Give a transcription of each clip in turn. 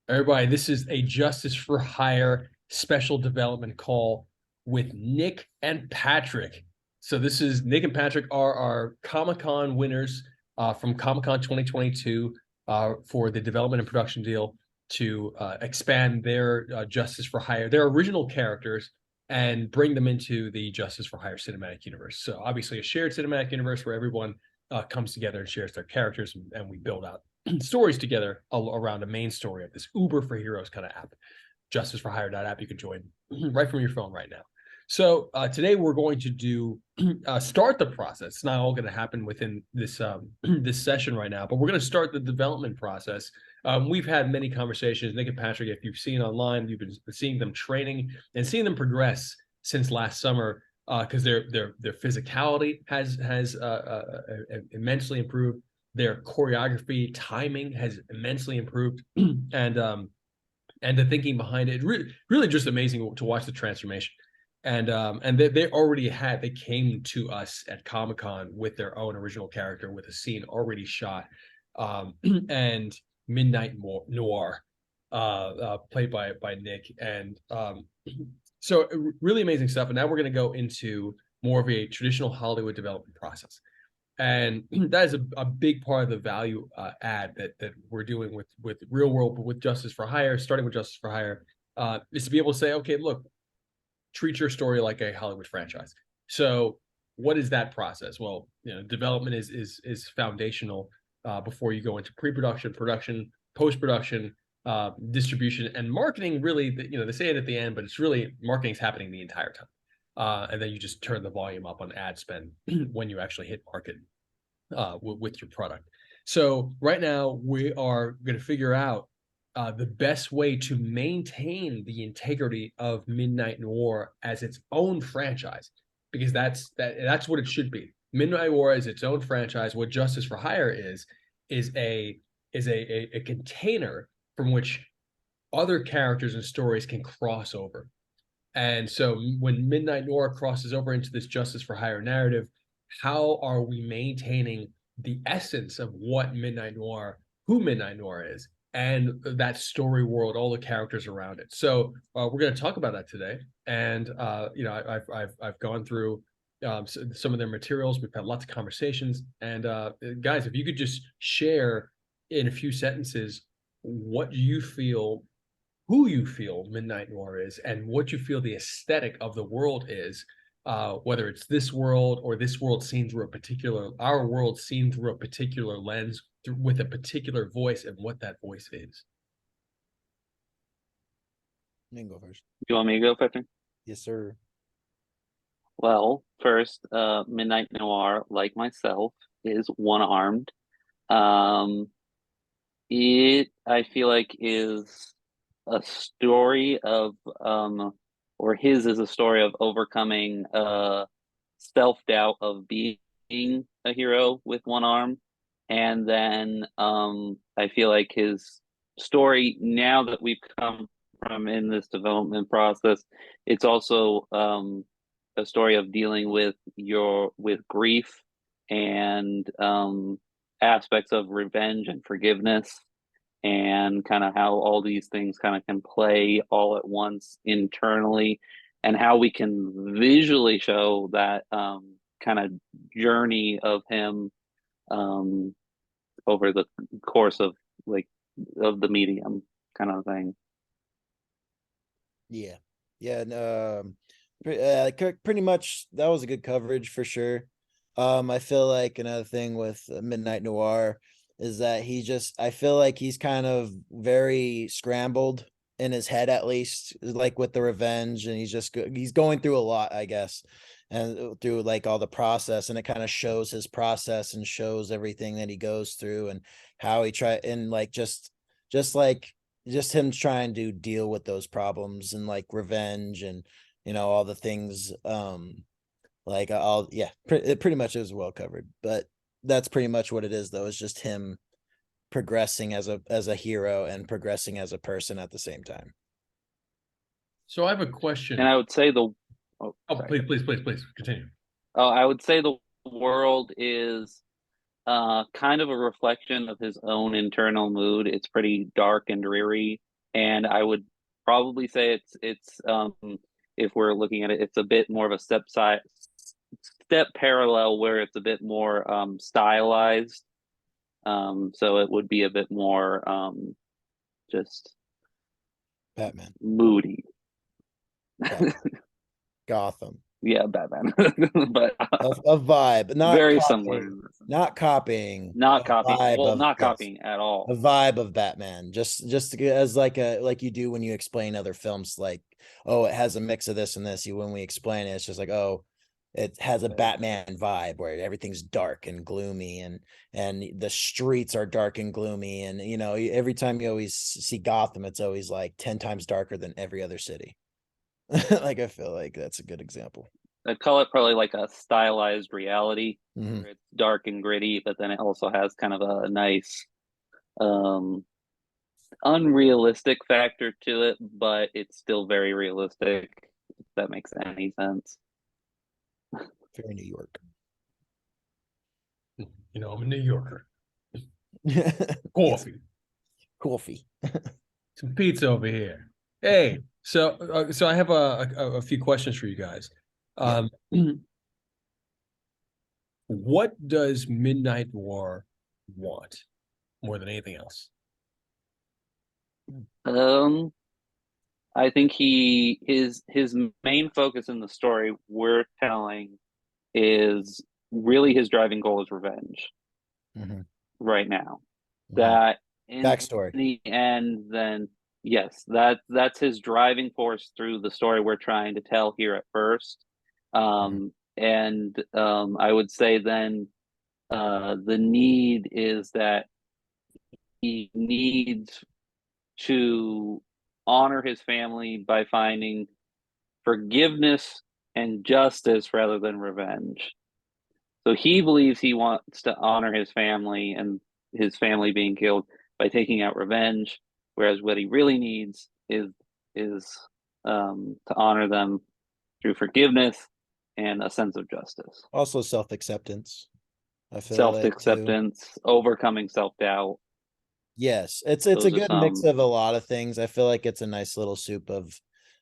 Everybody, this is a Justice for Hire special development call with Nick and Patrick. So this is Nick and Patrick are our Comic-Con winners from Comic-Con 2022 for the development and production deal to expand their Justice for Hire, their original characters, and bring them into the Justice for Hire cinematic universe. So obviously a shared cinematic universe where everyone comes together and shares their characters, and we build out stories together around a main story of this Uber for Heroes kind of app, Justice for Hire app. You can join right from your phone right now. So today we're going to do start the process. It's not all going to happen within this this session right now, but we're going to start the development process. We've had many conversations, Nick and Patrick. If you've seen online, you've been seeing them training and seeing them progress since last summer because their physicality has immensely improved. Their choreography, timing has immensely improved, and the thinking behind it really just amazing to watch the transformation. And they came to us at Comic-Con with their own original character with a scene already shot, and Midnight Noir, played by Nick, and so really amazing stuff. And now we're going to go into more of a traditional Hollywood development process. And that is a big part of the value add that we're doing with real world, but with Justice for Hire, starting with Justice for Hire, is to be able to say, okay, look, treat your story like a Hollywood franchise. So what is that process? Well, development is foundational before you go into pre-production, production, post-production, distribution, and marketing. Really, they say it at the end, but it's really marketing is happening the entire time. And then you just turn the volume up on ad spend when you actually hit market with your product. So right now we are going to figure out the best way to maintain the integrity of Midnight Noir as its own franchise, because that's what it should be. Midnight Noir is its own franchise. What Justice for Hire is a container from which other characters and stories can cross over. And so when Midnight Noir crosses over into this Justice for Hire narrative, how are we maintaining the essence of what Midnight Noir, who Midnight Noir is, and that story world, all the characters around it? So we're going to talk about that today. And I've gone through some of their materials. We've had lots of conversations. And guys, if you could just share in a few sentences what you feel, who you feel Midnight Noir is, and what you feel the aesthetic of the world is, whether it's this world or this world seen through our world seen through a particular lens with a particular voice, and what that voice is. You can go first. You want me to go, Patrick? Yes, sir. Well, first, Midnight Noir, like myself, is one-armed. It, I feel like, is a story of or his is a story of overcoming self-doubt of being a hero with one arm. And then I feel like his story, now that we've come from in this development process, it's also a story of dealing with grief and aspects of revenge and forgiveness, and kind of how all these things kind of can play all at once internally, and how we can visually show that kind of journey of him over the course of the medium kind of thing. Yeah. Pretty much that was a good coverage for sure. I feel like another thing with Midnight Noir is that I feel like he's kind of very scrambled in his head, at least, like with the revenge, and he's going through a lot, I guess, and through like all the process, and it kind of shows his process and shows everything that he goes through and how he and like just him trying to deal with those problems and like revenge and all the things it pretty much is well covered, but that's pretty much what it is, though. It's just him progressing as a hero and progressing as a person at the same time. So I have a question. And I would say please continue. I would say the world is kind of a reflection of his own internal mood. It's pretty dark and dreary. and I would probably say it's if we're looking at it, it's a bit more of a step parallel where it's a bit more stylized. So it would be a bit more just Batman. moody. Gotham. Yeah, Batman. But A vibe, not very copying, similar. not copying, Not a copying. vibe Well, of, not yes, copying at a all. vibe of Batman, just as like you do when you explain other films, like, oh, it has a mix of this and this. When we explain it, it's just like, oh, it has a Batman vibe where everything's dark and gloomy, and the streets are dark and gloomy, and every time you always see Gotham, it's always like 10 times darker than every other city. Like, I feel like that's a good example. I'd call it probably like a stylized reality, Mhm. where it's dark and gritty, but then it also has kind of a nice unrealistic factor to it, but it's still very realistic, if that makes any sense. Very New York. I'm a New Yorker. Yes. Coffee, Coffee. some pizza over here. Hey, so I have a few questions for you guys. What does Midnight Noir want more than anything else? I think his main focus in the story we're telling is really his driving goal is revenge right now. That in Backstory. the end, then yes, that's his driving force through the story we're trying to tell here at first. And I would say then the need is that he needs to honor his family by finding forgiveness and justice rather than revenge. So he believes he wants to honor his family and his family being killed by taking out revenge, whereas what he really needs is to honor them through forgiveness and a sense of justice. Also self-acceptance. I feel Self like too. acceptance, overcoming self doubt. Yes, it's Those a are good mix some. of a lot of things. I feel like it's a nice little soup of,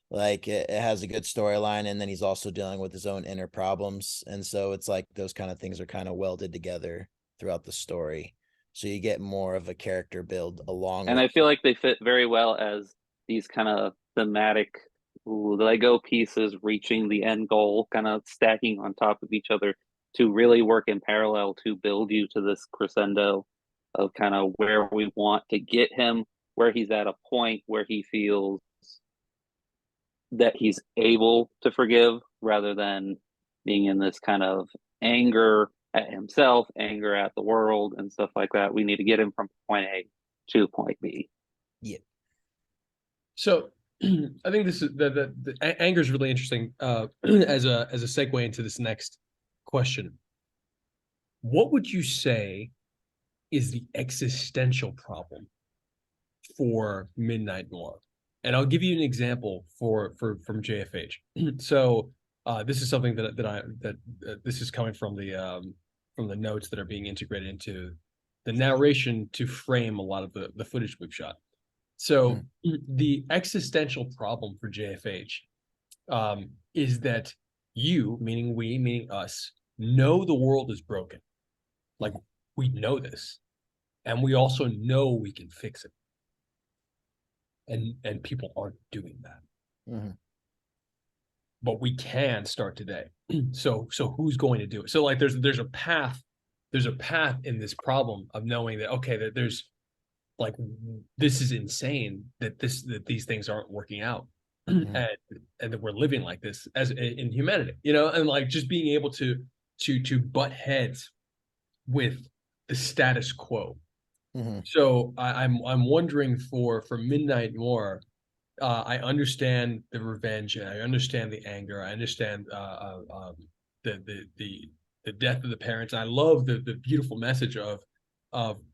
like, it has a good storyline, and then he's also dealing with his own inner problems, and so it's like those kind of things are kind of welded together throughout the story, so you get more of a character build along And with I feel like they fit very well as these kind of thematic Lego pieces reaching the end goal, kind of stacking on top of each other to really work in parallel to build you to this crescendo of kind of where we want to get him, where he's at a point where he feels that he's able to forgive rather than being in this kind of anger at himself, anger at the world, and stuff like that. We need to get him from point A to point B. Yeah. So I think this is the anger is really interesting as a segue into this next question. What would you say is the existential problem for Midnight Noir? And I'll give you an example from JFH. So this is something that this is coming from the notes that are being integrated into the narration to frame a lot of the footage we've shot. So the existential problem for JFH is that you, meaning we, meaning us, know the world is broken. Like, we know this, and we also know we can fix it. And people aren't doing that. But we can start today. So who's going to do it? So, like, there's a path in this problem of knowing that, okay, that there's, like, this is insane that these things aren't working out. And that we're living like this as in humanity, and like just being able to butt heads with the status quo. So I'm wondering for Midnight Noir, I understand the revenge, and I understand the anger, I understand the death of the parents. I love the beautiful message of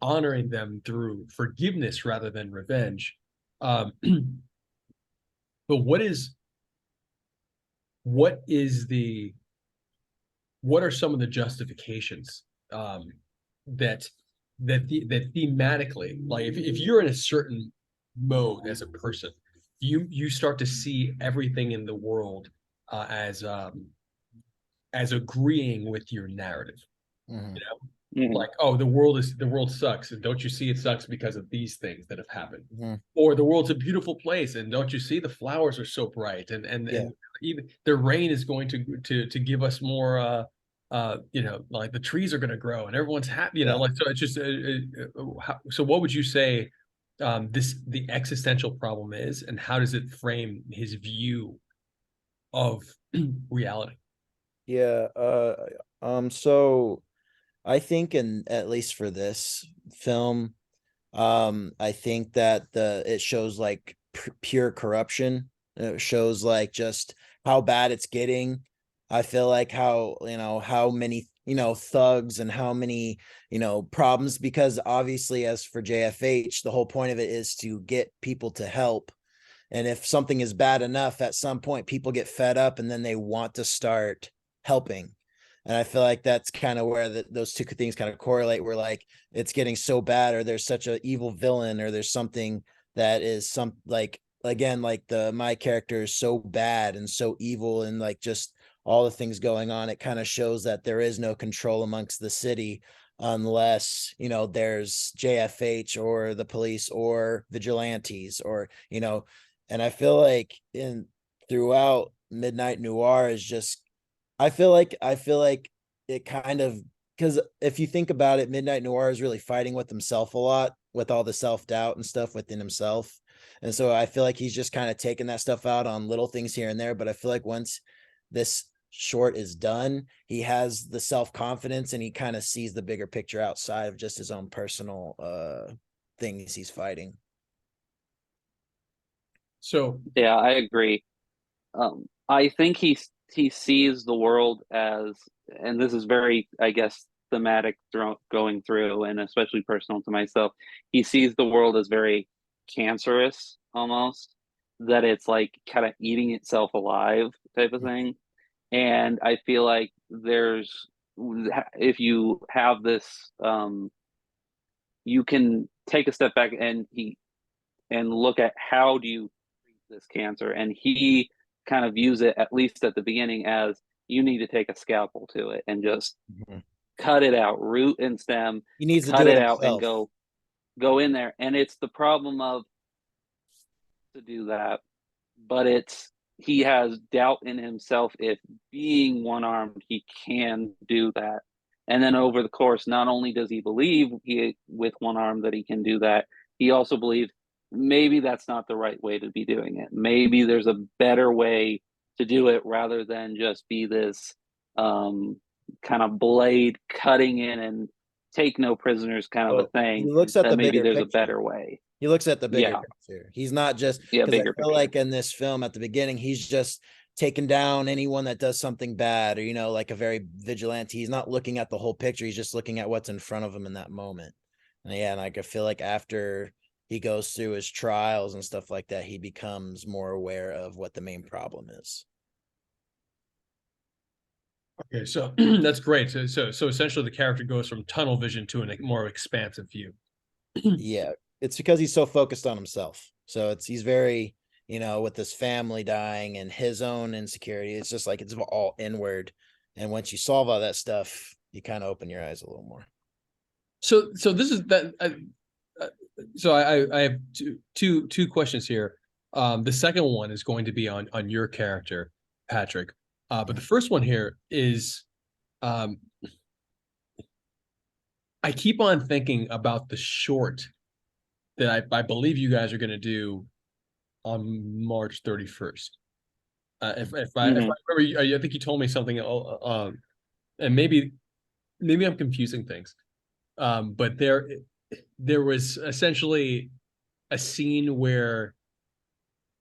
honoring them through forgiveness rather than revenge. But what are some of the justifications that thematically, like, if you're in a certain mode as a person. You start to see everything in the world as agreeing with your narrative. Mhm. You know, Mhm. like, oh, the world sucks, and don't you see it sucks because of these things that have happened? Mhm. Or the world's a beautiful place, and don't you see the flowers are so bright, Yeah. and even the rain is going to give us more like the trees are going to grow and everyone's happy, Yeah. like, so it's just so what would you say the existential problem is, and how does it frame his view of reality? Yeah. So I think, in at least for this film, I think that it shows like pure corruption. It shows like just how bad it's getting. I feel like how many, thugs and how many, problems, because obviously, as for JFH, the whole point of it is to get people to help. And if something is bad enough, at some point people get fed up and then they want to start helping. And I feel like that's kind of where those two things kind of correlate, where like it's getting so bad, or there's such an evil villain, or there's something that is some, like, again, like my character is so bad and so evil, and like just all the things going on, it kind of shows that there is no control amongst the city unless, there's JFH or the police or vigilantes, or, and I feel like in throughout Midnight Noir is just, I feel like it kind of, because if you think about it, Midnight Noir is really fighting with himself a lot, with all the self-doubt and stuff within himself. And so I feel like he's just kind of taking that stuff out on little things here and there. But I feel like once this short is done, he has the self-confidence and he kind of sees the bigger picture outside of just his own personal things he's fighting. So Yeah, I agree. I think he sees the world as, and this is very, I guess, thematic going through, and especially personal to myself. He sees the world as very cancerous, almost, that it's like kind of eating itself alive type of thing. And I feel like if you have this, you can take a step back and look at how do you treat this cancer. And he kind of views it, at least at the beginning, as you need to take a scalpel to it and just Mhm. cut it out, root and stem, He needs to cut do it it out and himself. go in there. And it's the problem of to do that, but he has doubt in himself if being one armed he can do that. And then over the course, not only does he believe he with one arm that he can do that, he also believes maybe that's not the right way to be doing it. Maybe there's a better way to do it rather than just be this kind of blade cutting in and take no prisoners kind of a Well, he thing. looks at That the maybe bigger there's a picture. better way. He looks at the bigger Yeah, picture. He's not just, yeah, because I bigger feel picture. like in this film at the beginning, he's just taking down anyone that does something bad, or, like a very vigilante. He's not looking at the whole picture. He's just looking at what's in front of him in that moment. And yeah, and like I feel like after he goes through his trials and stuff like that, he becomes more aware of what the main problem is. okay, so that's great. So essentially, the character goes from tunnel vision to a more expansive view. Yeah, it's because he's so focused on himself. So he's very, with his family dying and his own insecurity, it's just like it's all inward. And once you solve all that stuff, you kind of open your eyes a little more. So this is that. So I have two questions here. The second one is going to be on your character, Patrick. But the first one here is, um, I keep on thinking about the short that I believe you guys are going to do on March 31st. If Mm-hmm. I remember, I think you told me something, and maybe I'm confusing things. But there was essentially a scene where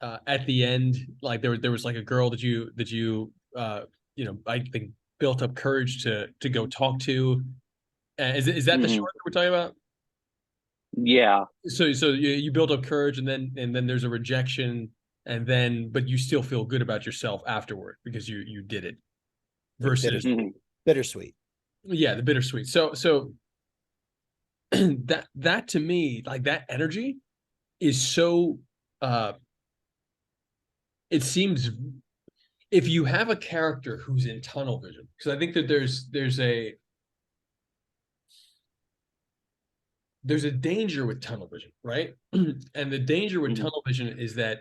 at the end, like there was like a girl that you I think built up courage to go talk to. Is that the Mm-hmm. short that we're talking about? Yeah. So you build up courage, and then there's a rejection, and then but you still feel good about yourself afterward because you did it. Like Versus, Mm-hmm. bittersweet. yeah, the bittersweet. So that to me, like, that energy is so it seems, if you have a character who's in tunnel vision, because I think that there's a danger with tunnel vision, right? And the danger with tunnel vision is that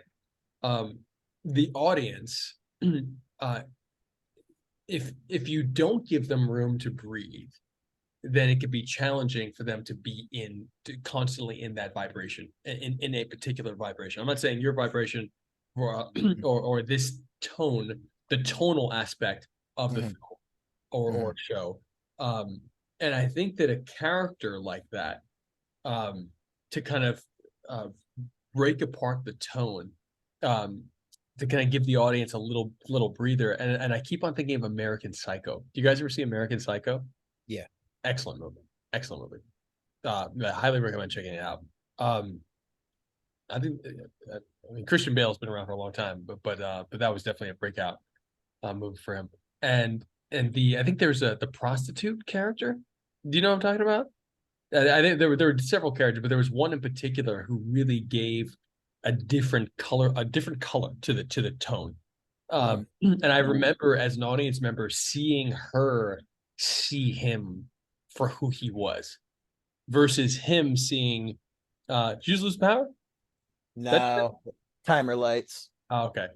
the audience, if you don't give them room to breathe, then it could be challenging for them to be constantly in that vibration, in a particular vibration. I'm not saying your vibration or this tone, the tonal aspect of the film or show. And I think that a character like that, to kind of break apart the tone, to kind of give the audience a little breather. And I keep on thinking of American Psycho. Do you guys ever see American Psycho? Yeah. Excellent movie. Excellent movie. I highly recommend checking it out. I think I mean Christian Bale's been around for a long time, but that was definitely a breakout movie for him. And I think there's the prostitute character. Do you know what I'm talking about? I think there were several characters, but there was one in particular who really gave a different color to the tone. And I remember as an audience member seeing her see him for who he was versus him seeing did you just lose power? No, timer lights. Oh, okay.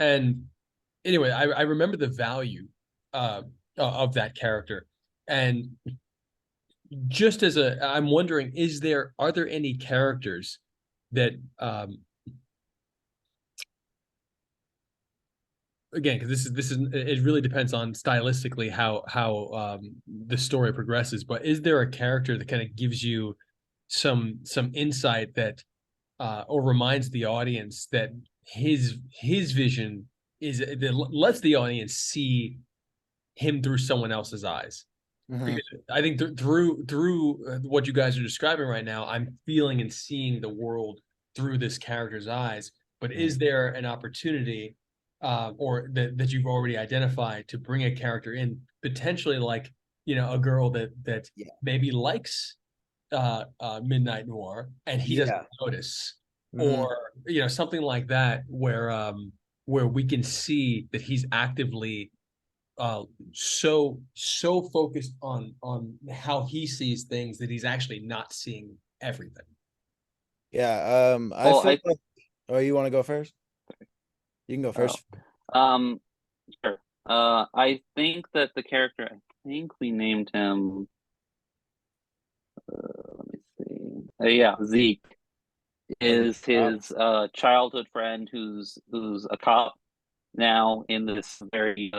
And anyway, I remember the value of that character. And just as I'm wondering, are there any characters that again, because this is it really depends on stylistically how the story progresses, but is there a character that kind of gives you some insight that or reminds the audience that his vision is that lets the audience see him through someone else's eyes? Because I think through what you guys are describing right now, I'm feeling and seeing the world through this character's eyes. But is there an opportunity, or that you've already identified, to bring a character in, potentially like a girl that maybe likes Midnight Noir and he doesn't notice, or something like that, where we can see that he's actively so focused on how he sees things that he's actually not seeing everything. Yeah. I feel like, oh, you want to go first? You can go first. Sure. I think that the character, I think we named him let me see. Yeah, Zeke is his childhood friend who's a cop now in this very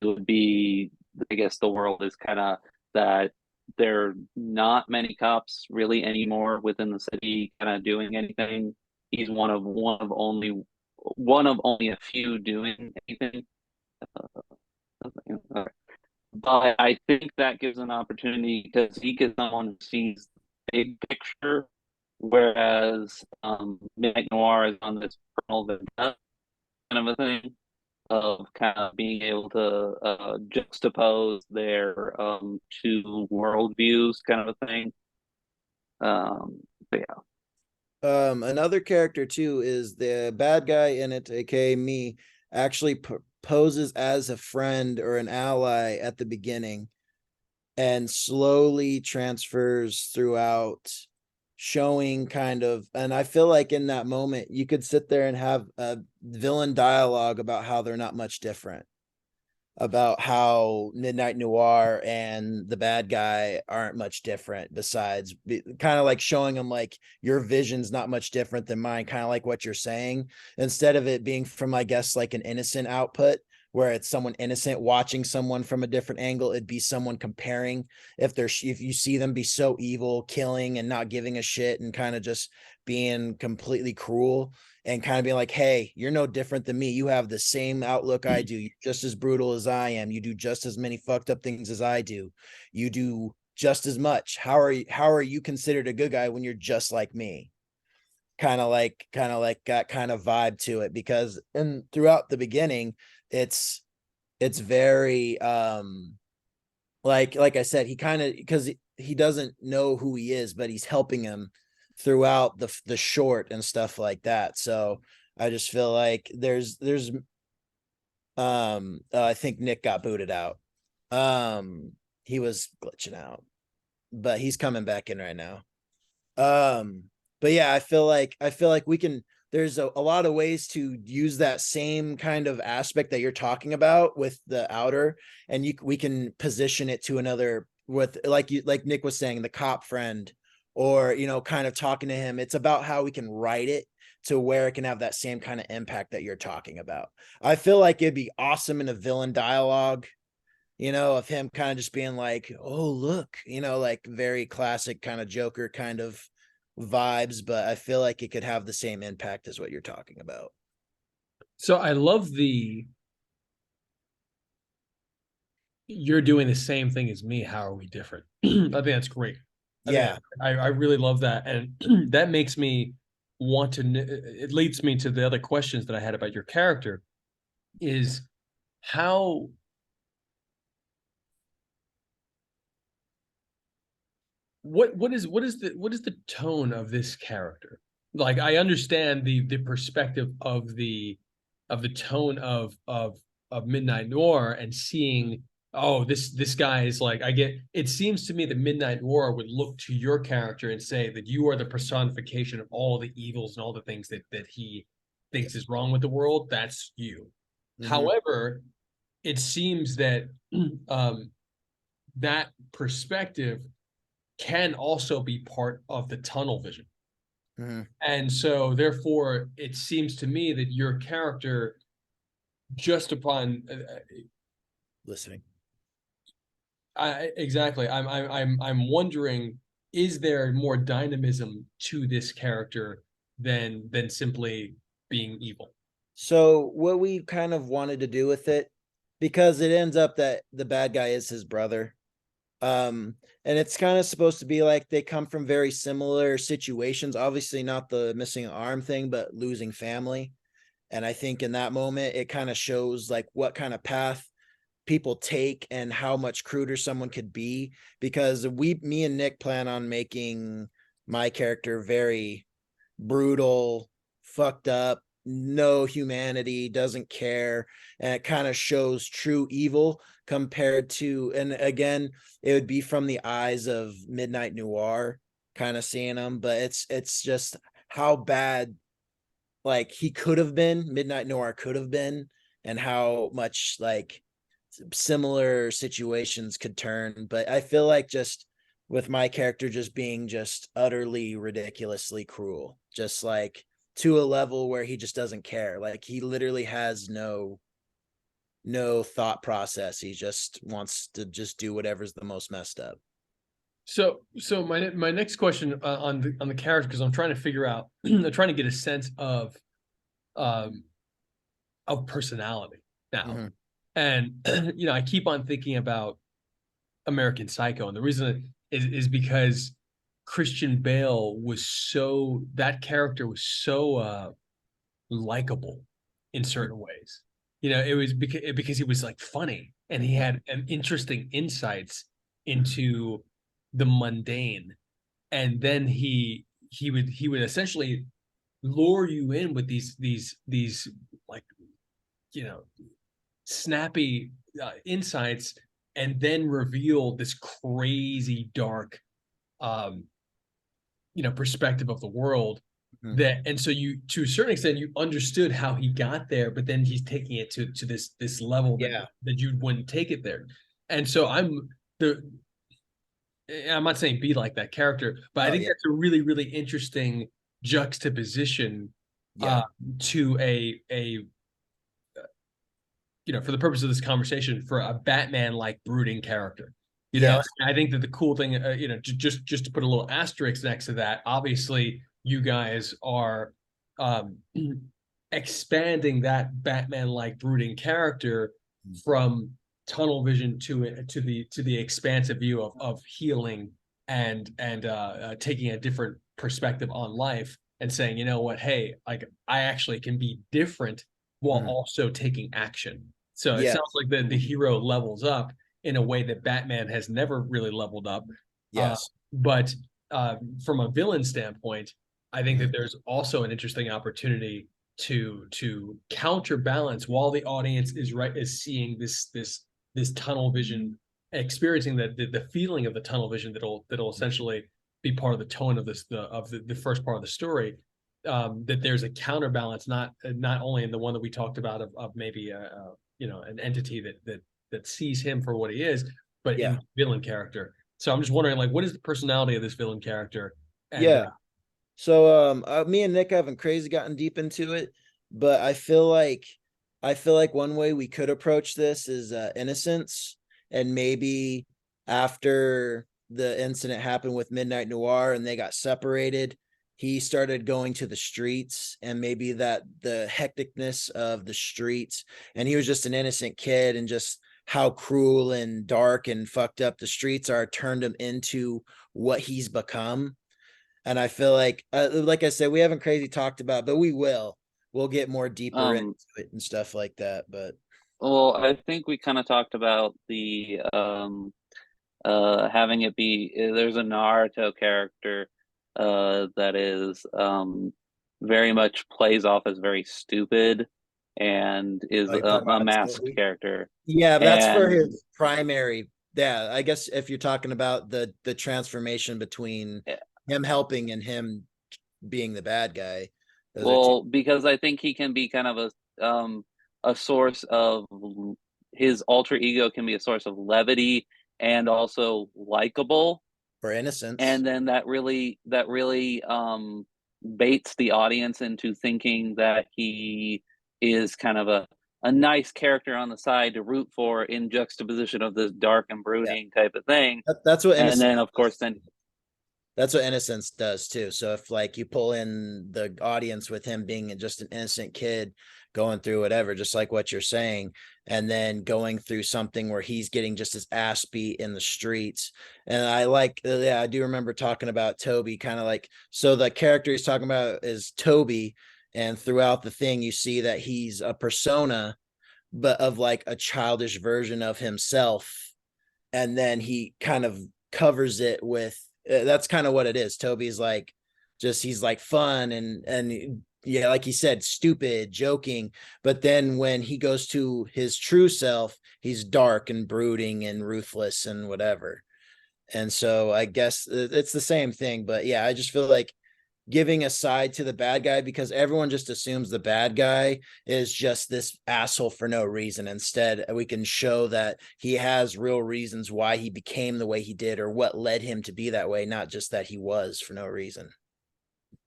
it would be, I guess the world is kind of that there are not many cops really anymore within the city kind of doing anything. He's one of only a few doing anything. But I think that gives an opportunity because Zeke is someone who sees the big picture, whereas Midnight Noir is on this personal vendetta kind of a thing, of kind of being able to juxtapose their two worldviews kind of a thing. But yeah. Another character too is the bad guy in it, aka me, actually poses as a friend or an ally at the beginning and slowly transfers throughout, showing kind of, and I feel like in that moment you could sit there and have a villain dialogue about how they're not much different, about how Midnight Noir and the bad guy aren't much different, besides kind of like showing them like your vision's not much different than mine, kind of like what you're saying, instead of it being from, I guess, like an innocent output where it's someone innocent watching someone from a different angle. It'd be someone comparing, if you see them be so evil, killing and not giving a shit and kind of just being completely cruel, and kind of being like, hey, you're no different than me. You have the same outlook I do. You're just as brutal as I am. You do just as many fucked up things as I do. You do just as much. How are you considered a good guy when you're just like me? Kind of like that kind of vibe to it, because and throughout the beginning, it's very like I said, he kind of, because he doesn't know who he is, but he's helping him throughout the short and stuff like that. So I just feel like there's I think Nick got booted out. He was glitching out, but he's coming back in right now. But yeah, I feel like we can, there's a lot of ways to use that same kind of aspect that you're talking about with the outer, and we can position it to another with, like Nick was saying, the cop friend, or kind of talking to him. It's about how we can write it to where it can have that same kind of impact that you're talking about. I feel like it'd be awesome in a villain dialogue, of him kind of just being like, oh, look, like very classic kind of Joker kind of vibes, but I feel like it could have the same impact as what you're talking about. So I love you're doing the same thing as me. How are we different? I think that's great. Yeah. I really love that. And that makes me want to, it leads me to the other questions that I had about your character is how, what is the tone of this character? Like, I understand the perspective of the tone of Midnight Noir, and seeing, oh, this guy is like, I get, it seems to me that Midnight Noir would look to your character and say that you are the personification of all the evils and all the things that he thinks is wrong with the world. That's you. Mhm. However, it seems that that perspective can also be part of the tunnel vision. Mhm. And so therefore it seems to me that your character, just upon Listening. exactly, I'm wondering, is there more dynamism to this character than simply being evil? So what we kind of wanted to do with it, because it ends up that the bad guy is his brother. And it's kind of supposed to be like they come from very similar situations, obviously not the missing arm thing, but losing family. And I think in that moment, it kind of shows like what kind of path people take and how much cruder someone could be. Because me and Nick plan on making my character very brutal, fucked up, no humanity, doesn't care, and it kind of shows true evil compared to, and again, it would be from the eyes of Midnight Noir, kind of seeing him, but it's just how bad like he could have been, Midnight Noir could have been, and how much like similar situations could turn. But I feel like just with my character just being just utterly ridiculously cruel, just like to a level where he just doesn't care. Like he literally has no thought process. He just wants to just do whatever's the most messed up. So my next question on the character, because I'm trying to figure out, I'm trying to get a sense um of personality now. Mm-hmm. And I keep on thinking about American Psycho, and the reason is because Christian Bale was so, that character was so likable in certain ways. It was because he was like funny, and he had an interesting insights into the mundane, and then he would essentially lure you in with these like, you know snappy insights, and then reveal this crazy dark um perspective of the world. Mm-hmm. And so you, to a certain extent, you understood how he got there, but then he's taking it to this level Yeah. that you wouldn't take it there. And so I'm not saying be like that character, but I think Yeah. that's a really, really interesting juxtaposition Yeah. to a for the purpose of this conversation, for a Batman like brooding character. Yes. I think that the cool thing, just to put a little asterisk next to that, obviously you guys are um, expanding that Batman like brooding character from tunnel vision to the expansive view of healing, and taking a different perspective on life, and saying, you know what, hey, like, I actually can be different while Mhm. also taking action. So it Yes. sounds like the hero levels up in a way that Batman has never really leveled up. Yes. But from a villain standpoint, I think that there's also an interesting opportunity to counterbalance while the audience is seeing this tunnel vision, experiencing the feeling of the tunnel vision that'll essentially be part of the tone of the first part of the story. That there's a counterbalance, not only in the one that we talked about of maybe an entity that sees him for what he is, but in villain character. So I'm just wondering, like, what is the personality of this villain character? And So me and Nick haven't crazy gotten deep into it, but I feel like one way we could approach this is innocence, and maybe after the incident happened with Midnight Noir and they got separated, he started going to the streets, and maybe that the hecticness of the streets, and he was just an innocent kid, and just how cruel and dark and fucked up the streets are turned him into what he's become. And I feel like I said, we haven't crazy talked about, but we'll get more deeper into it and stuff like that. But well, I think we kind of talked about the having it be, there's a Naruto character that is very much plays off as very stupid and is a masked character. Yeah, that's for his primary. Yeah, I guess if you're talking about the transformation between him helping and him being the bad guy. Well, because I think he can be kind of a source of, his alter ego can be a source of levity and also likable for innocence. And then that really baits the audience into thinking that he is kind of a nice character on the side to root for, in juxtaposition of this dark and brooding type of thing. That's what innocence, and then of course that's what innocence does too. So if like you pull in the audience with him being just an innocent kid going through whatever, just like what you're saying, and then going through something where he's getting just his ass beat in the streets. And I do remember talking about Toby, kind of like, so the character he's talking about is Toby. And throughout the thing, you see that he's a persona, but of like a childish version of himself. And then he kind of covers it with, that's kind of what it is. Toby's like, he's like fun and yeah, like he said, stupid, joking. But then when he goes to his true self, he's dark and brooding and ruthless and whatever. And so I guess it's the same thing. But yeah, I just feel like giving a side to the bad guy, because everyone just assumes the bad guy is just this asshole for no reason. Instead, we can show that he has real reasons why he became the way he did, or what led him to be that way, not just that he was for no reason.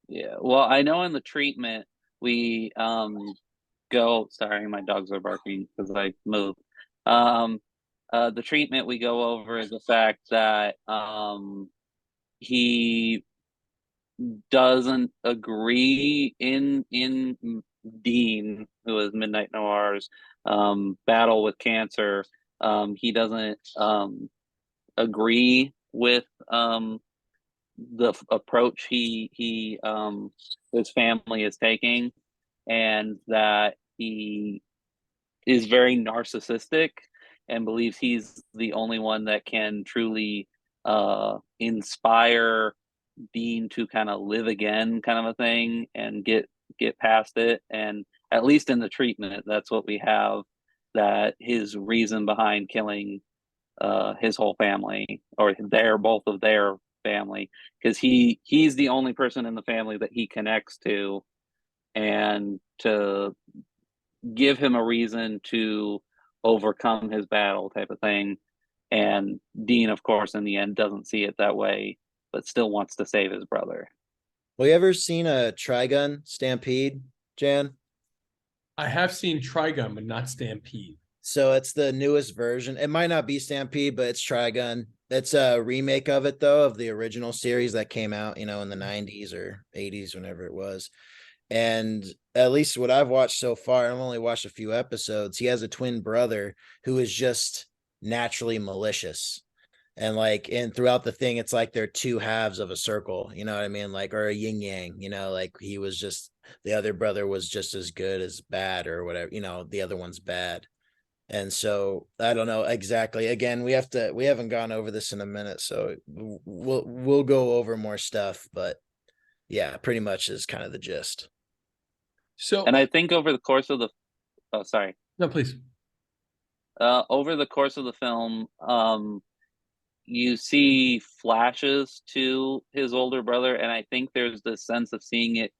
Yeah, well, I know in the treatment we go, sorry, my dogs are barking because I moved. The treatment we go over is the fact that he doesn't agree in Dean, who is Midnight Noir's battle with cancer. He doesn't agree with the approach his family is taking, and that he is very narcissistic and believes he's the only one that can truly inspire Dean to kind of live again, kind of a thing, and get past it. And at least in the treatment, that's what we have, that his reason behind killing his whole family, or both of their family, because he's the only person in the family that he connects to, and to give him a reason to overcome his battle type of thing. And Dean, of course, in the end doesn't see it that way, but still wants to save his brother. Well, you ever seen a Trigun Stampede, Jan? I have seen Trigun, but not Stampede. So it's the newest version. It might not be Stampede, but it's Trigun. It's a remake of it, though, of the original series that came out, in the 90s or 80s, whenever it was. And at least what I've watched so far, I've only watched a few episodes. He has a twin brother who is just naturally malicious. And throughout the thing, it's like they're two halves of a circle, you know what I mean? Like, or a yin yang, like he was just, the other brother was just as good as bad or whatever, the other one's bad. And so I don't know exactly. Again, we haven't gone over this in a minute, so we'll go over more stuff, but yeah, pretty much is kind of the gist. So, And I think over the course of the oh sorry. no, please. Over the course of the film, you see flashes to his older brother, and I think there's this sense of seeing it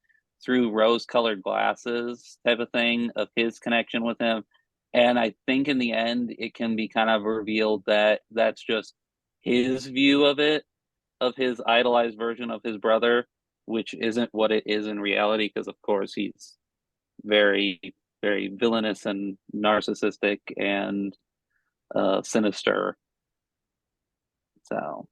through rose-colored glasses type of thing of his connection with him. And I think in the end, it can be kind of revealed that that's just his view of it, of his idolized version of his brother, which isn't what it is in reality, because of course he's very, very villainous and narcissistic and sinister. So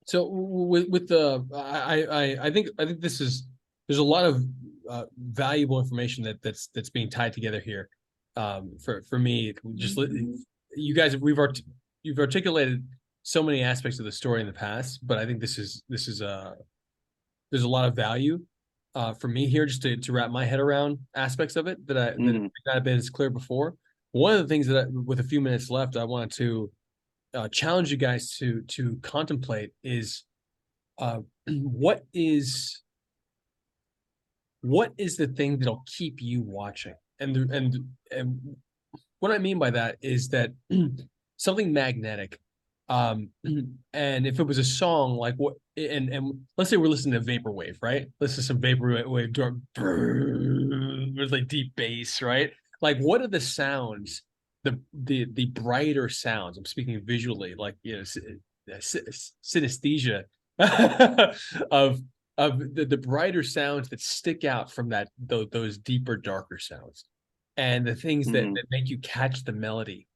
So with the I think this is there's a lot of valuable information that's being tied together here. For me, just you guys you've articulated so many aspects of the story in the past, but I think this is there's a lot of value for me here just to wrap my head around aspects of it that may not have been as clear before. One of the things that with a few minutes left, I wanted to challenge you guys to contemplate is uh, what is the thing that'll keep you watching, and what I mean by that is that something magnetic. And if it was a song like what, and let's say we're listening to vaporwave, right? Listen to some vaporwave with like deep bass, right? Like, what are the sounds, the brighter sounds? I'm speaking visually, like synesthesia of the brighter sounds that stick out from those deeper, darker sounds, and the things that make you catch the melody.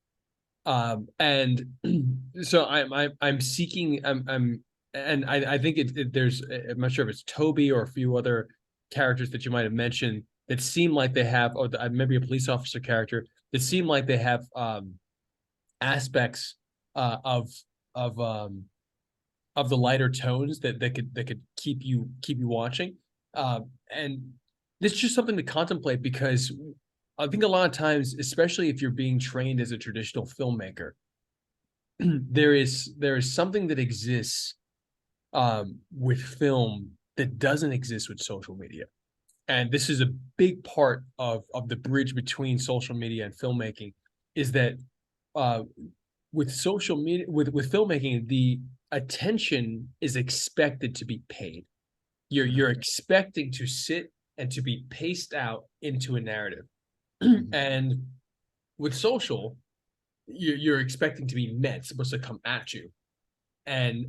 And so I'm seeking and I think there's I'm not sure if it's Toby or a few other characters that you might have mentioned that seem like they have, or maybe a police officer character that seem like they have aspects of of um of the lighter tones that could keep you watching. And it's just something to contemplate, because I think a lot of times, especially if you're being trained as a traditional filmmaker, there is something that exists with film that doesn't exist with social media. And this is a big part of the bridge between social media and filmmaking, is that uh, with social media, with filmmaking, the attention is expected to be paid. You're expecting to sit and to be paced out into a narrative. And with social, you're expecting to be met, supposed to come at you and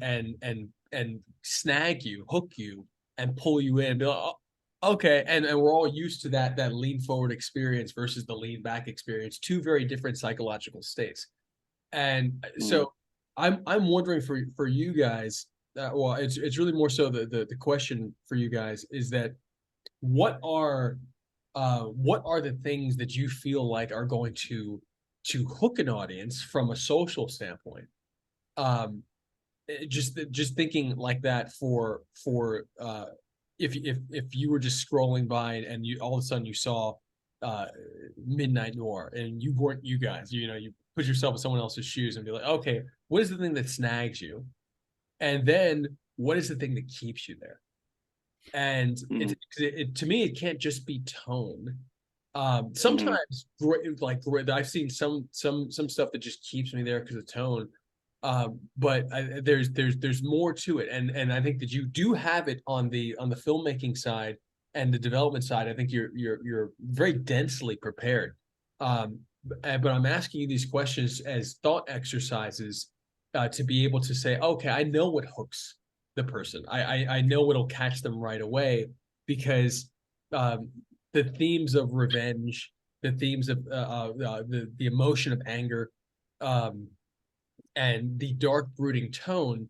snag you, hook you, and pull you in. Be like, oh, okay, and we're all used to that lean forward experience versus the lean back experience, two very different psychological states. And so I'm wondering for you guys, well, it's really more so the question for you guys is that what are the things that you feel like are going to hook an audience from a social standpoint? Just thinking like that for if you were just scrolling by and you all of a sudden you saw Midnight Noir and you weren't you guys, you put yourself in someone else's shoes and be like, okay, what is the thing that snags you? And then what is the thing that keeps you there? And to me, it can't just be tone. Sometimes I've seen some stuff that just keeps me there because of tone. But there's more to it, and I think that you do have it on the filmmaking side and the development side. I think you're very densely prepared. But I'm asking you these questions as thought exercises to be able to say, okay, I know what hooks the person. I know what'll catch them right away, because the themes of revenge, the themes of the emotion of anger, and the dark brooding tone,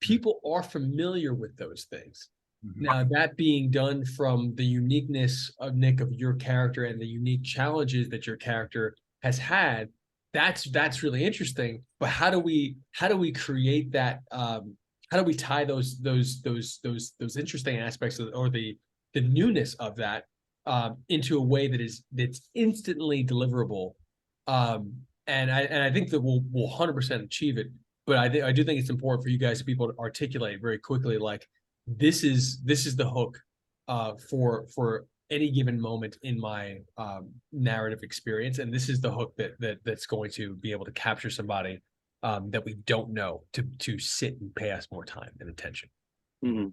people are familiar with those things. Now, that being done from the uniqueness of Nick, of your character, and the unique challenges that your character has had, that's really interesting. But how do we create that? How do we tie those interesting aspects of, or the newness of that into a way that's instantly deliverable. And I think that we'll 100% achieve it. But I do think it's important for you guys to be able to articulate very quickly, like this is the hook for any given moment in my narrative experience, and this is the hook that's going to be able to capture somebody that we don't know to sit and pay us more time and attention. Mhm.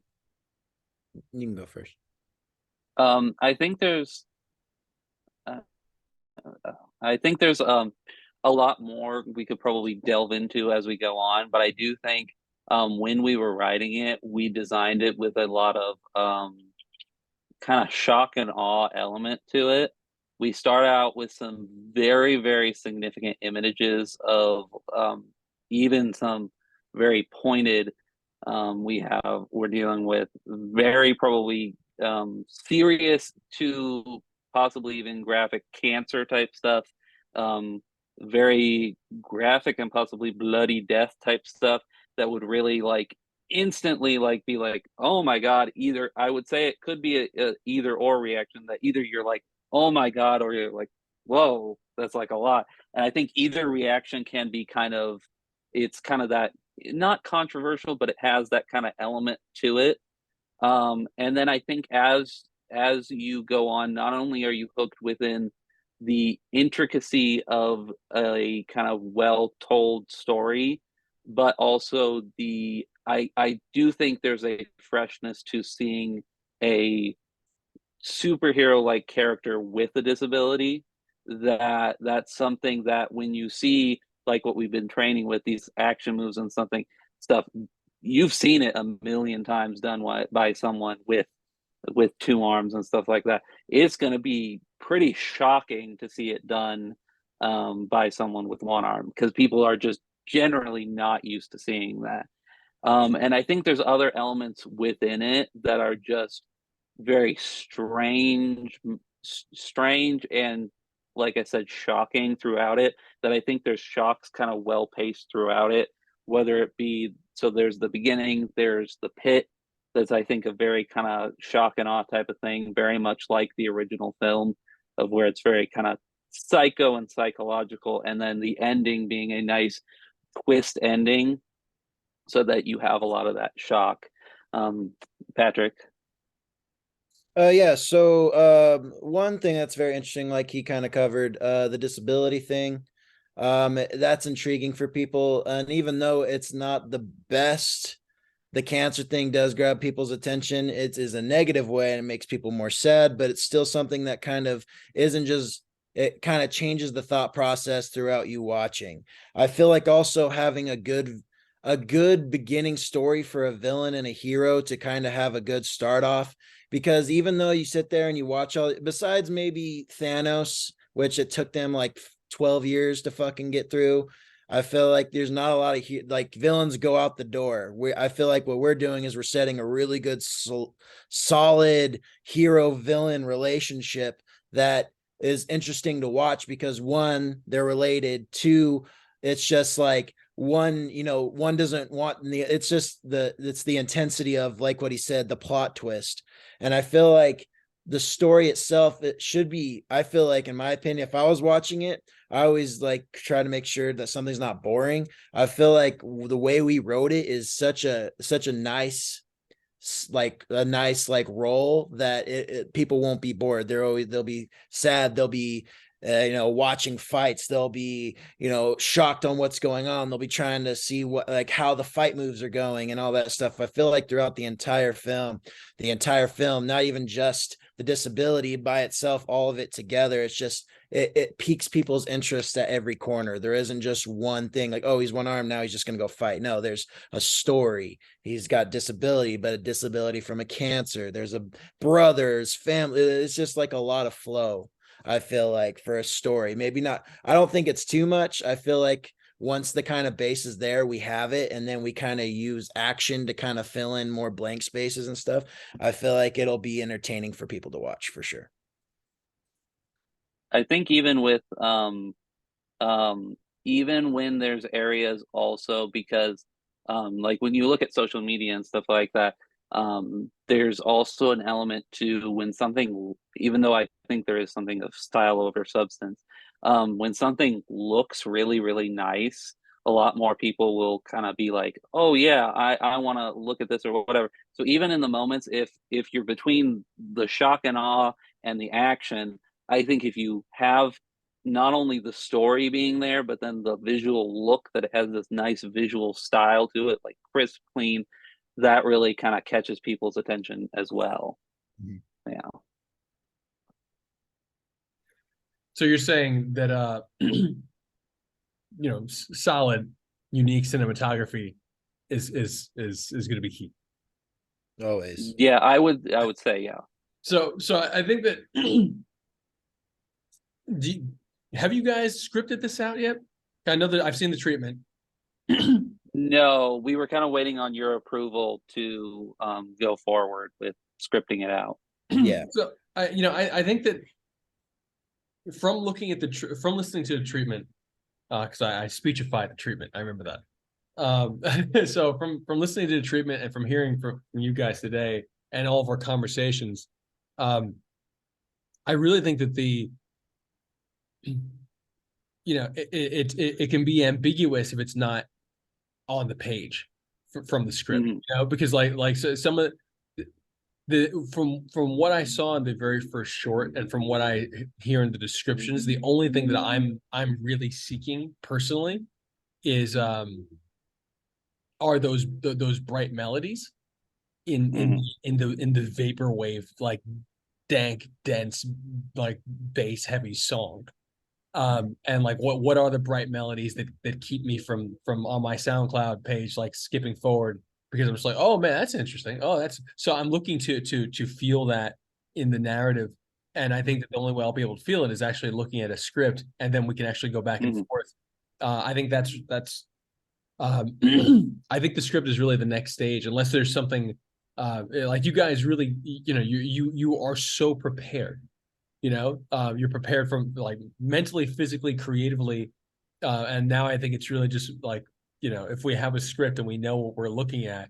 You can go first. I think there's a lot more we could probably delve into as we go on, but I do think when we were writing it, we designed it with a lot of kind of shock and awe element to it. We start out with some very, very significant images of even some very pointed. We're dealing with very probably serious to possibly even graphic cancer type stuff, very graphic and possibly bloody death type stuff that would really like instantly like be like, oh my god. Either I would say it could be a either or reaction, that either you're like, oh my god, or you're like, whoa, that's like a lot. And I think either reaction can be kind of, it's kind of that, not controversial, but it has that kind of element to it. And then I think as you go on, not only are you hooked within the intricacy of a kind of well told story, but also I do think there's a freshness to seeing a superhero like character with a disability. That's something that when you see like what we've been training with, these action moves and something stuff, you've seen it a million times done by someone with two arms and stuff like that. It's going to be pretty shocking to see it done by someone with one arm, because people are just generally not used to seeing that. And I think there's other elements within it that are just very strange, and like I said, shocking throughout it. That I think there's shocks kind of well paced throughout it, whether it be, so there's the beginning, there's the pit. That's, I think, a very kind of shock and awe type of thing, very much like the original film, of where it's very kind of psycho and psychological, and then the ending being a nice twist ending, so that you have a lot of that shock. Patrick. Yeah, so one thing that's very interesting, like he kind of covered, the disability thing. That's intriguing for people, and even though it's not the best, the cancer thing does grab people's attention. It is a negative way and it makes people more sad, but it's still something that kind of isn't just, it kind of changes the thought process throughout you watching. I feel like also having a good beginning story for a villain and a hero to kind of have a good start off, because even though you sit there and you watch all, besides maybe Thanos, which it took them like 12 years to fucking get through, I feel like there's not a lot of like villains go out the door. I feel like what we're doing is we're setting a really good solid hero villain relationship that is interesting to watch, because one, they're related, two, it's just like one, one doesn't want it's just it's the intensity of, like what he said, the plot twist. And I feel like the story itself, it should be, I feel like, in my opinion, if I was watching it, I always like try to make sure that something's not boring. I feel like the way we wrote it is such a nice, like a nice like role that people won't be bored. They'll be sad, they'll be watching fights, they'll be shocked on what's going on, they'll be trying to see what, like, how the fight moves are going and all that stuff. I feel like throughout the entire film, not even just the disability by itself, all of it together, it's just it piques people's interest at every corner. There isn't just one thing like, oh, he's one arm, now he's just gonna go fight. No, there's a story. He's got disability, but a disability from a cancer. There's a brother's family. It's just like a lot of flow, I feel like, for a story. Maybe not, I don't think it's too much. I feel like once the kind of base is there, we have it, and then we kind of use action to kind of fill in more blank spaces and stuff. I feel like it'll be entertaining for people to watch for sure. I think even with even when there's areas also, because like when you look at social media and stuff like that, There's also an element to when something, even though I think there is something of style over substance, when something looks really, really nice, a lot more people will kind of be like, oh yeah, I want to look at this or whatever. So even in the moments, if you're between the shock and awe and the action, I think if you have not only the story being there, but then the visual look that it has this nice visual style to it, like crisp, clean, that really kind of catches people's attention as well. Mhm. Yeah. So you're saying that solid, unique cinematography is going to be key. Always. Yeah, I would say, yeah. So I think that have you guys scripted this out yet? I know that I've seen the treatment. No, we were kind of waiting on your approval to go forward with scripting it out. Yeah. So I think that from looking at from listening to the treatment, because I speechified the treatment, I remember that. So from listening to the treatment and from hearing from you guys today and all of our conversations, I really think that it can be ambiguous if it's not on the page from the script, because so some of from what I saw in the very first short and from what I hear in the descriptions, the only thing that I'm really seeking personally is are those bright melodies in the vaporwave, like dank, dense, like bass heavy song. And like what are the bright melodies that keep me from on my SoundCloud page like skipping forward, because I'm just like, oh man, that's interesting. Oh, that's so I'm looking to feel that in the narrative. And I think that the only way I'll be able to feel it is actually looking at a script, and then we can actually go back and forth. I think that's I think the script is really the next stage, unless there's something like you guys really, you are so prepared. You're prepared from like mentally, physically, creatively, and now I think it's really just like, if we have a script and we know what we're looking at,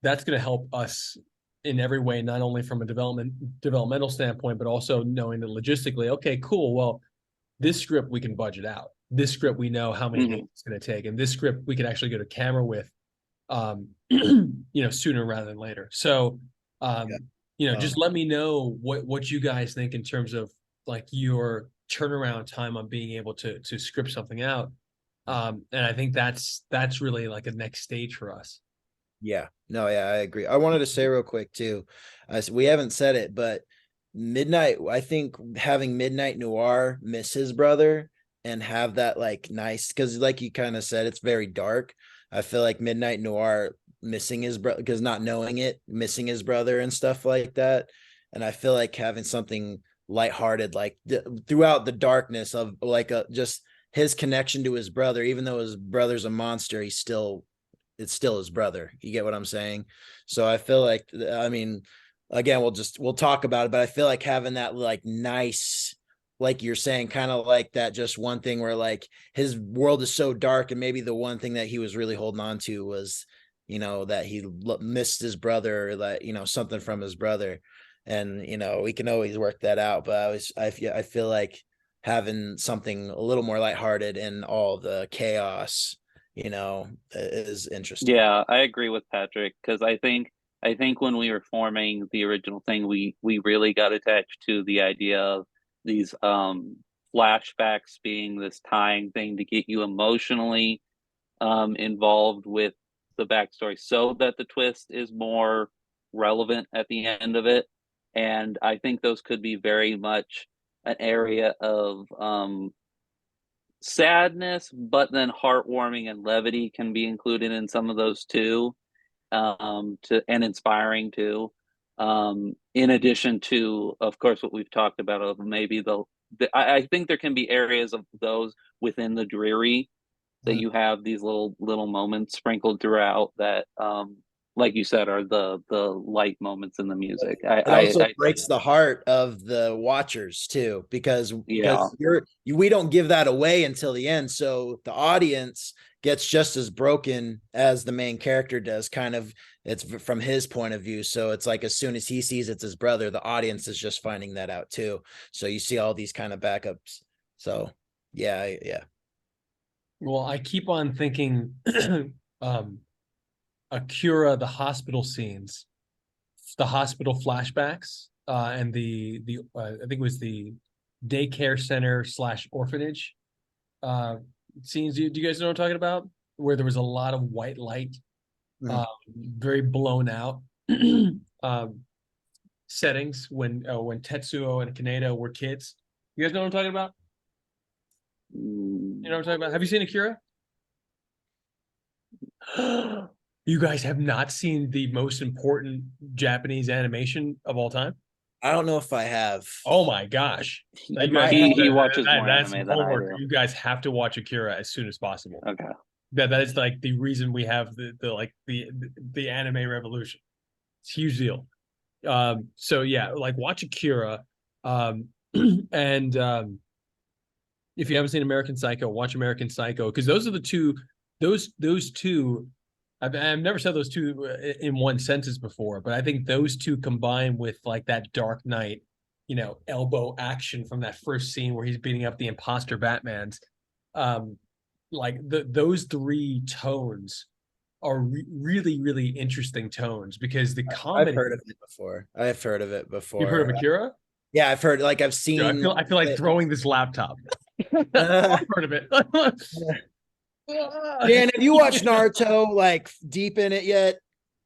that's going to help us in every way, not only from a developmental standpoint, but also knowing that logistically, okay, cool, well, this script we can budget out. This script we know how many days it's going to take, and this script we can actually go to camera with, sooner rather than later. So just let me know what you guys think in terms of like your turnaround time on being able to script something out. And I think that's really like a next stage for us. Yeah. No, yeah, I agree. I wanted to say real quick too. We haven't said it, but Midnight, I think having Midnight Noir miss his brother and have that like nice, because like you kind of said, it's very dark. I feel like Midnight Noir missing his brother, because not knowing it, missing his brother and stuff like that. And I feel like having something lighthearted, like throughout the darkness of like just his connection to his brother, even though his brother's a monster, it's still his brother. You get what I'm saying? So I feel like, I mean, again, we'll talk about it, but I feel like having that like nice, like you're saying, kind of like that, just one thing where like his world is so dark, and maybe the one thing that he was really holding on to was, that he missed his brother, or that, something from his brother. And, we can always work that out. But I feel like having something a little more lighthearted in all the chaos, is interesting. Yeah, I agree with Patrick, because I think when we were forming the original thing, we really got attached to the idea of these flashbacks being this tying thing to get you emotionally involved with the backstory, so that the twist is more relevant at the end of it. And I think those could be very much an area of sadness, but then heartwarming and levity can be included in some of those too, and inspiring too. In addition to, of course, what we've talked about of maybe I think there can be areas of those within the dreary that you have these little moments sprinkled throughout that, like you said, are the light moments in the music. It also breaks the heart of the watchers too, because we don't give that away until the end. So the audience gets just as broken as the main character does. Kind of, it's from his point of view. So it's like, as soon as he sees it's his brother, the audience is just finding that out too. So you see all these kind of backups. So yeah. Well, I keep on thinking Akira, the hospital scenes, the hospital flashbacks, and the I think it was the daycare center / orphanage scenes. Do you guys know what I'm talking about? Where there was a lot of white light, very blown out settings when Tetsuo and Kaneda were kids. You guys know what I'm talking about? You know what I'm talking about? Have you seen Akira? You guys have not seen the most important Japanese animation of all time? I don't know if I have. Oh my gosh. He watches more That's anime than I homework. do. You guys have to watch Akira as soon as possible. Okay. That is like the reason we have the anime revolution. It's a huge deal. So yeah, like watch Akira. And if you haven't seen American Psycho, watch American Psycho, because those are the two. Those two. I've never said those two in one sentence before, but I think those two combined with like that Dark Knight, elbow action from that first scene where he's beating up the imposter Batmans, like those three tones are really, really interesting tones, because the comedy. I've heard of it before. You've heard of Akira? Yeah, I've heard. Like, I've seen. Dude, I feel like throwing this laptop. I've heard of it. Dan, have you watched Naruto like deep in it yet?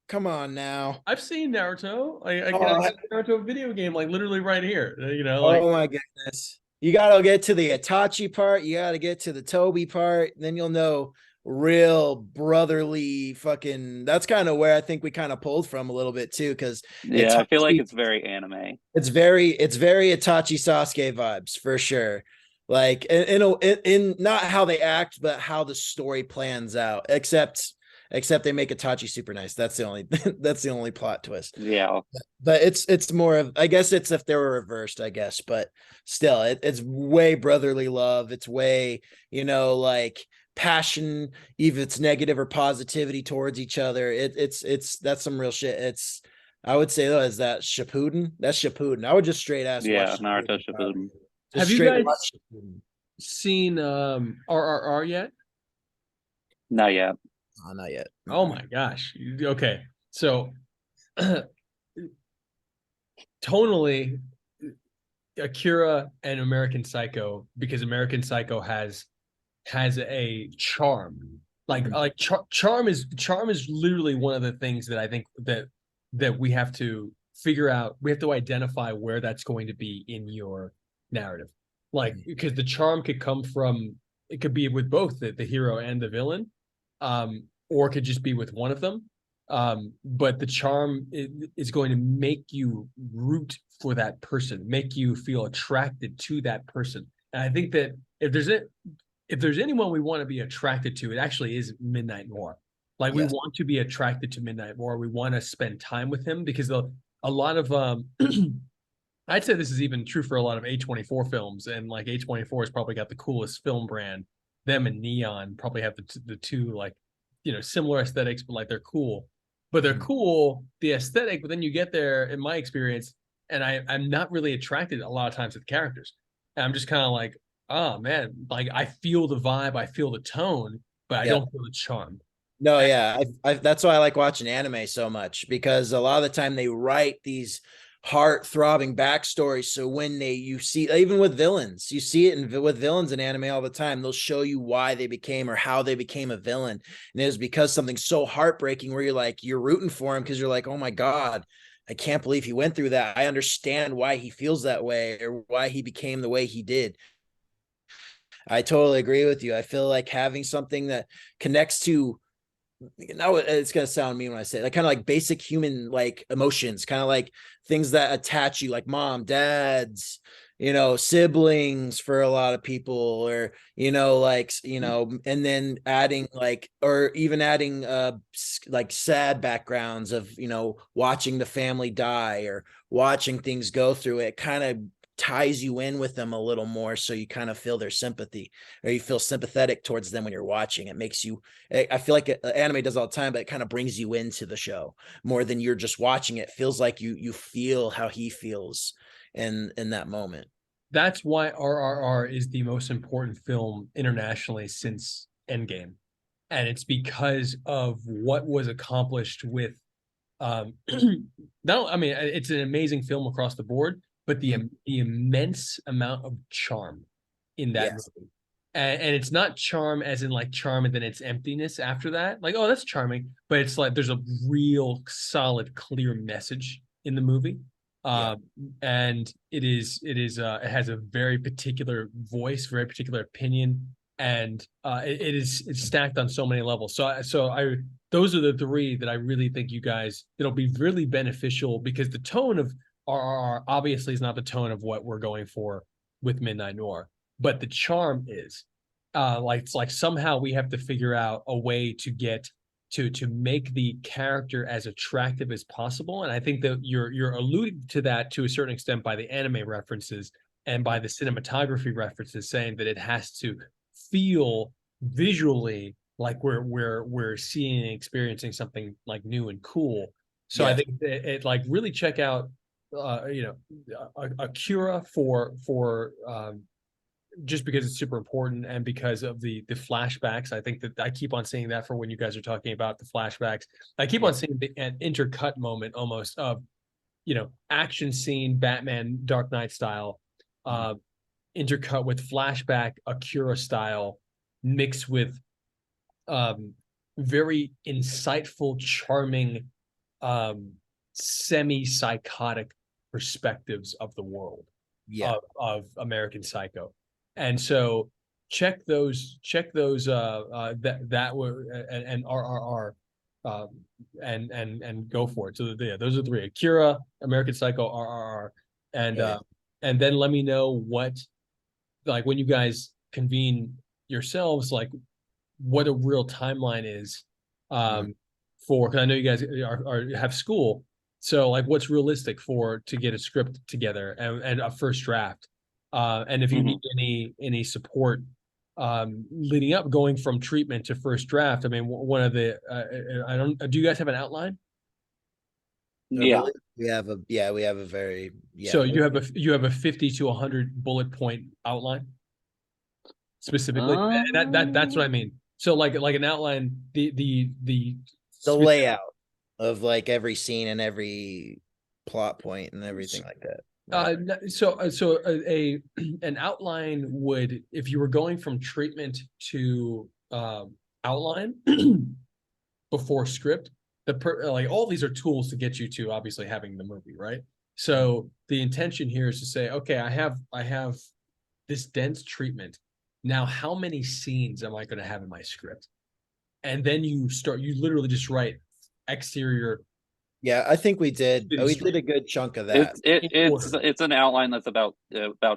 Come on now. I've seen Naruto. I got Naruto video game like literally right here. Like, oh my goodness. You gotta get to the Itachi part, you gotta get to the Toby part, then you'll know real brotherly fucking. That's kind of where I think we kind of pulled from a little bit too, because I feel like it's very anime. It's very Itachi Sasuke vibes for sure. Like in not how they act, but how the story plans out. Except they make Itachi super nice. That's the only plot twist. Yeah, but it's more of, I guess it's if they were reversed, I guess. But still, it's way brotherly love. It's way like passion, even if it's negative or positivity towards each other. It's that's some real shit. I would say though, is that Shippuden? That's Shippuden. I would just straight ask. Yeah, Naruto Shippuden. Have you guys seen RRR yet? Not yet. Oh, not yet. Oh my gosh. Okay. So tonally, Akira and American Psycho, because American Psycho has a charm. Charm is literally one of the things that I think that we have to figure out. We have to identify where that's going to be in your narrative, like, because the charm could come from, it could be with both the hero and the villain, or it could just be with one of them, but the charm is going to make you root for that person, make you feel attracted to that person. And I think that if there's anyone we want to be attracted to, it actually is Midnight Noir. Like, yes. We want to be attracted to Midnight Noir. We want to spend time with him, because a lot of I'd say this is even true for a lot of A24 films, and like A24 has probably got the coolest film brand. Them and Neon probably have the two, like, similar aesthetics, but like they're cool. But they're cool, the aesthetic, but then you get there, in my experience, and I'm not really attracted a lot of times to the characters. And I'm just kind of like, oh man, like I feel the vibe, I feel the tone, but I don't feel the charm. No, yeah. That's why I like watching anime so much, because a lot of the time they write these heart-throbbing backstories. So when you see, even with villains, you see it with villains in anime all the time. They'll show you why they became, or how they became a villain. And it was because something so heartbreaking where you're rooting for him, because you're like, oh my God, I can't believe he went through that. I understand why he feels that way, or why he became the way he did. I totally agree with you. I feel like having something that connects to, it's going to sound mean when I say it, like kind of like basic human like emotions, kind of like things that attach you, like mom, dads, siblings for a lot of people, or and then adding like sad backgrounds of watching the family die or watching things go through it, kind of ties you in with them a little more, so you kind of feel their sympathy, or you feel sympathetic towards them when you're watching. It makes you, I feel like anime does all the time, but it kind of brings you into the show more than you're just watching it. Feels like you feel how he feels in that moment. That's why RRR is the most important film internationally since Endgame. And it's because of what was accomplished with no, I mean it's an amazing film across the board, but the immense amount of charm in that Yes. movie. And it's not charm as in like charm and then it's emptiness after that. Like, oh, that's charming, but it's like there's a real solid, clear message in the movie. Yeah. And it has a very particular voice, very particular opinion, and it's stacked on so many levels. So those are the three that I really think you guys, it'll be really beneficial, because the tone of RRR obviously is not the tone of what we're going for with Midnight Noir, but the charm is. Like it's like somehow we have to figure out a way to get to make the character as attractive as possible. And I think that you're alluding to that to a certain extent by the anime references and by the cinematography references, saying that it has to feel visually like we're seeing and experiencing something like new and cool. So I think it like really check out Akira for just because it's super important, and because of the flashbacks. I think that I keep on seeing that for when you guys are talking about the flashbacks. I keep on seeing an intercut moment almost of, action scene, Batman Dark Knight style, intercut with flashback Akira style, mixed with very insightful, charming, semi-psychotic perspectives of the world, of American Psycho. And so check those that were and RRR, and go for it. So those are three: Akira, American Psycho, RRR, and then let me know what, like, when you guys convene yourselves, like what a real timeline is for, because I know you guys have school, so like what's realistic to get a script together and a first draft. And if you need any support leading up, going from treatment to first draft, I mean, one of the do you guys have an outline? Yeah. We have a very So you have a 50 to 100 bullet point outline specifically. That's what I mean. So like an outline, the layout of like every scene and every plot point and everything like that. So an outline would, if you were going from treatment to outline before script, like all these are tools to get you to obviously having the movie, right? So the intention here is to say, okay, I have this dense treatment. Now, how many scenes am I going to have in my script? And then you literally just write exterior. Yeah, I think we did. We did a good chunk of that. It's an outline that's about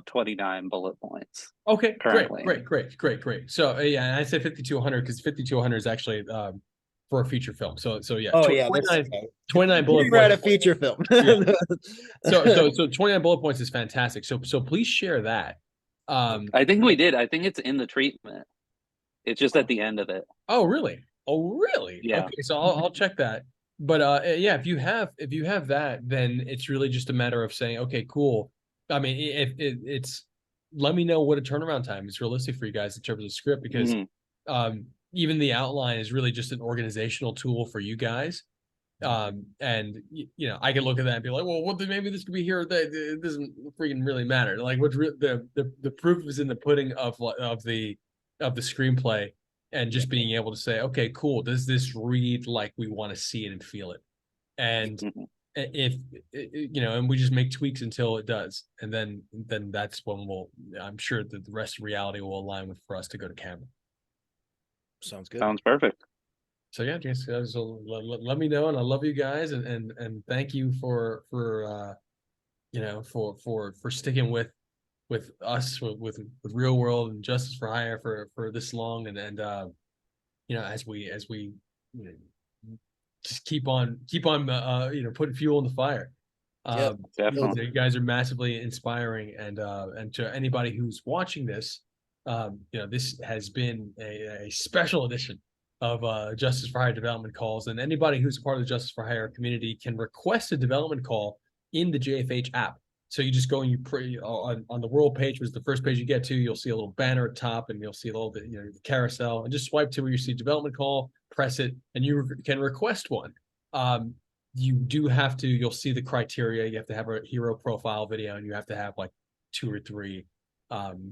29 bullet points. Okay, currently. Great. So yeah, I said 50 to 100 because 50 to 100 is actually for a feature film. So yeah. Oh 29 bullet points. Write a feature film. Yeah. So 29 bullet points is fantastic. So please share that. I think we did. I think it's in the treatment. It's just at the end of it. Oh really? Yeah. Okay, so I'll check that. But yeah, if you have that, then it's really just a matter of saying, okay, cool. I mean, if it's, let me know what a turnaround time is realistic for you guys in terms of the script, because even the outline is really just an organizational tool for you guys. And I can look at that and be like, well, maybe this could be here. It doesn't freaking really matter. Like what's the proof is in the pudding of the screenplay, and just being able to say, okay, cool, does this read like we want to see it and feel it? And if and we just make tweaks until it does, and then that's when I'm sure that the rest of reality will align for us to go to camera. Sounds good. Sounds perfect. So yeah, just let me know, and I love you guys, and thank you for sticking with us with Real World and Justice for Hire for this long, and as we just keep on putting fuel in the fire. Yep. Definitely. You guys are massively inspiring, and to anybody who's watching this, this has been a special edition of Justice for Hire development calls, and anybody who's a part of the Justice for Hire community can request a development call in the JFH app. So you just go and you on the world page, was the first page you get to, you'll see a little banner at top, and you'll see a little bit, the carousel, and just swipe to where you see development call, press it, and you can request one. You do have to, you'll see the criteria. You have to have a hero profile video, and you have to have like 2 or 3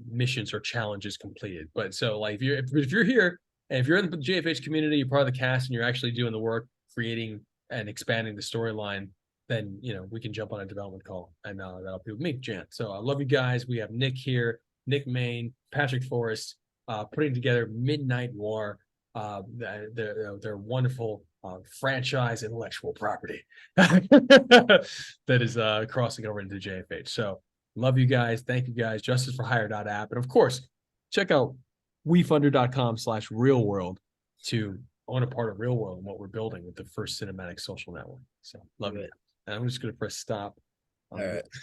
missions or challenges completed. But so like if you're here and if you're in the JFH community, you're part of the cast, and you're actually doing the work, creating and expanding the storyline, then we can jump on a development call, and that'll be with me, Jan. So I love you guys. We have Nick here, Nick Main, Patrick Forrest, putting together Midnight Noir. They're wonderful franchise intellectual property that is crossing over into JFH. So love you guys. Thank you guys. JusticeForHire.app. And of course, check out WeFunder.com/real-world to own a part of Real World and what we're building with the first cinematic social network. So love it. And I'm just going to press stop. All right.